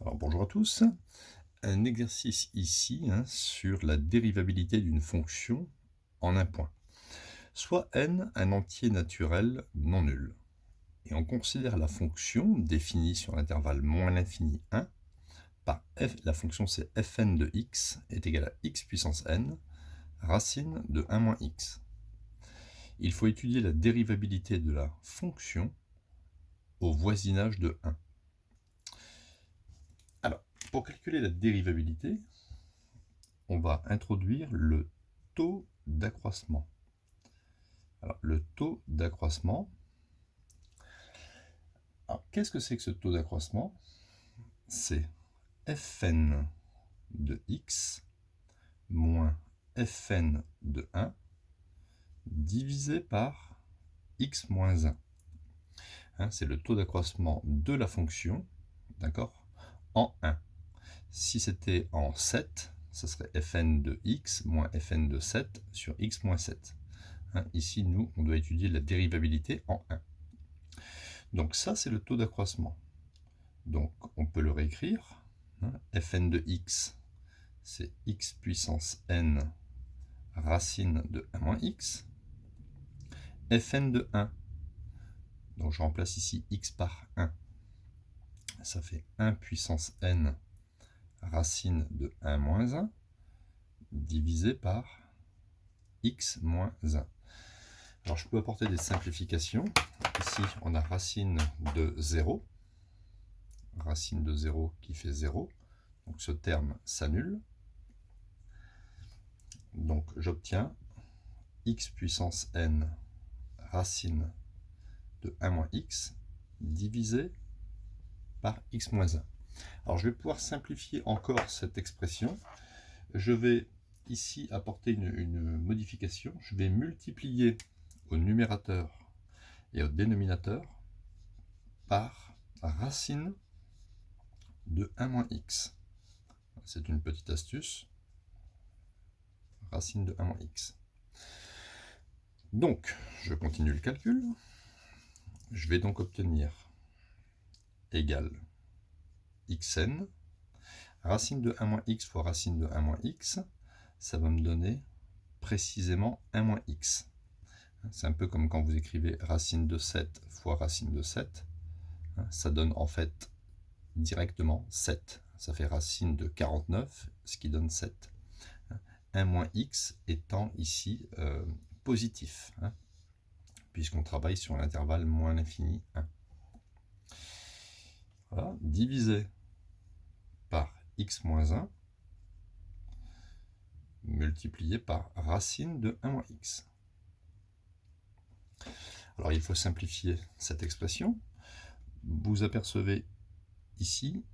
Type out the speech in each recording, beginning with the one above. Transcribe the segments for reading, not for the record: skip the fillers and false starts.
Alors bonjour à tous, un exercice ici sur la dérivabilité d'une fonction en un point. Soit n un entier naturel non nul. Et on considère la fonction définie sur l'intervalle moins l'infini 1 par f, la fonction c'est fn de x est égal à x puissance n, racine de 1 moins x. Il faut étudier la dérivabilité de la fonction au voisinage de 1. Alors, pour calculer la dérivabilité, on va introduire le taux d'accroissement. Alors, le taux d'accroissement, qu'est-ce que c'est que ce taux d'accroissement? C'est fn de x moins fn de 1 divisé par x moins 1. C'est le taux d'accroissement de la fonction, d'accord, en 1. Si c'était en 7, ça serait fn de x moins fn de 7 sur x moins 7. Ici, nous, on doit étudier la dérivabilité en 1. Donc ça, c'est le taux d'accroissement. Donc on peut le réécrire. Fn de x, c'est x puissance n racine de 1 moins x. Fn de 1, donc je remplace ici x par 1. Ça fait 1 puissance n racine de 1 moins 1 divisé par x moins 1. Alors je peux apporter des simplifications. Ici, on a racine de 0. Racine de 0 qui fait 0. Donc ce terme s'annule. Donc j'obtiens x puissance n racine de 1 moins x divisé par x moins 1. Alors je vais pouvoir simplifier encore cette expression. Je vais ici apporter une modification. Je vais multiplier au numérateur et au dénominateur par racine de 1 moins x. C'est une petite astuce. Racine de 1 moins x. Donc, je continue le calcul. Je vais donc obtenir égal xn. Racine de 1 moins x fois racine de 1 moins x, ça va me donner précisément 1 moins x. C'est un peu comme quand vous écrivez racine de 7 fois racine de 7. Ça donne en fait directement 7. Ça fait racine de 49, ce qui donne 7. 1 moins x étant ici positif, puisqu'on travaille sur l'intervalle moins l'infini 1. Voilà, divisé par x moins 1, multiplié par racine de 1 moins x. Alors il faut simplifier cette expression. Vous apercevez ici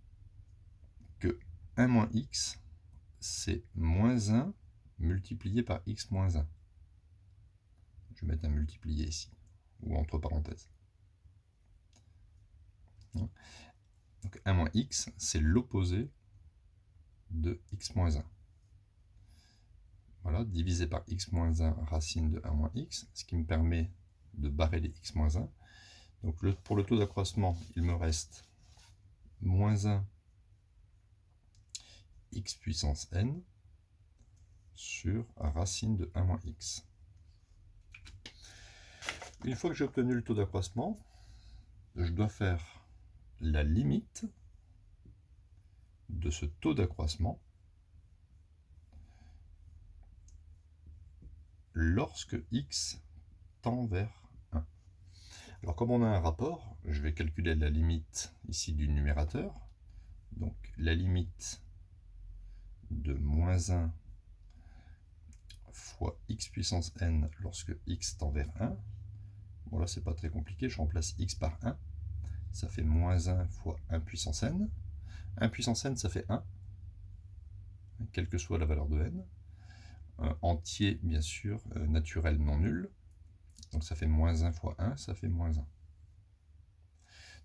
que 1 moins x, c'est moins 1 multiplié par x moins 1. Je vais mettre un multiplié ici, ou entre parenthèses. Donc 1 moins x, c'est l'opposé de x moins 1. Voilà, divisé par x moins 1 racine de 1 moins x, ce qui me permet de barrer les x moins 1. Donc pour le taux d'accroissement, il me reste moins 1 x puissance n sur racine de 1 moins x. Une fois que j'ai obtenu le taux d'accroissement, je dois faire la limite de ce taux d'accroissement lorsque x tend vers 1. Alors comme on a un rapport, je vais calculer la limite ici du numérateur. Donc la limite de moins 1 fois x puissance n lorsque x tend vers 1. Bon là c'est pas très compliqué, je remplace x par 1. Ça fait moins 1 fois 1 puissance n. 1 puissance n ça fait 1, quelle que soit la valeur de n. Entier bien sûr, naturel non nul. Donc ça fait moins 1 fois 1, ça fait moins 1.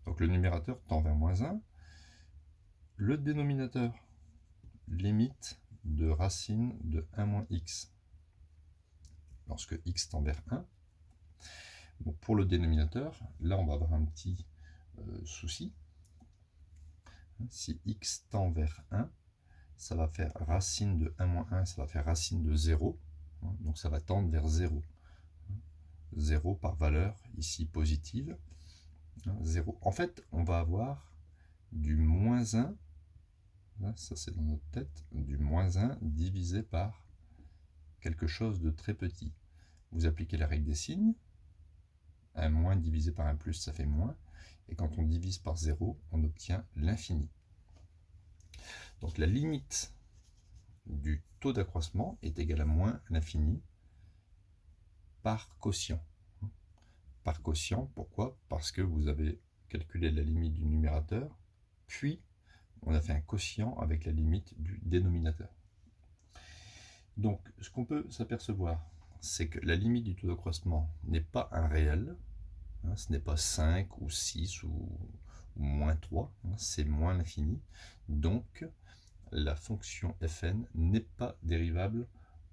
Donc le numérateur tend vers moins 1. Le dénominateur, limite de racine de 1 moins x lorsque x tend vers 1. Bon, pour le dénominateur, là on va avoir un petit souci. Si x tend vers 1, ça va faire racine de 1 moins 1, ça va faire racine de 0. Donc ça va tendre vers 0. 0 par valeur ici positive. 0. En fait, on va avoir du moins 1, ça c'est dans notre tête, du moins 1 divisé par quelque chose de très petit. Vous appliquez la règle des signes, un moins divisé par un plus, ça fait moins, et quand on divise par 0, on obtient l'infini. Donc la limite du taux d'accroissement est égale à moins l'infini par quotient. Par quotient, pourquoi? Parce que vous avez calculé la limite du numérateur, puis on a fait un quotient avec la limite du dénominateur. Donc ce qu'on peut s'apercevoir, c'est que la limite du taux d'accroissement n'est pas un réel, ce n'est pas 5 ou 6 ou moins 3, c'est moins l'infini. Donc la fonction fn n'est pas dérivable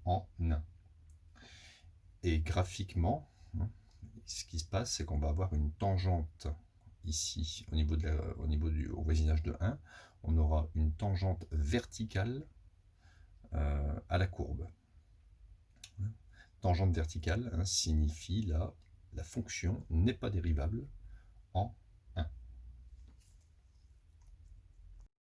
en 1. Et graphiquement, ce qui se passe, c'est qu'on va avoir une tangente ici, au voisinage de 1, on aura une tangente verticale à la courbe. Tangente verticale signifie là, la fonction n'est pas dérivable en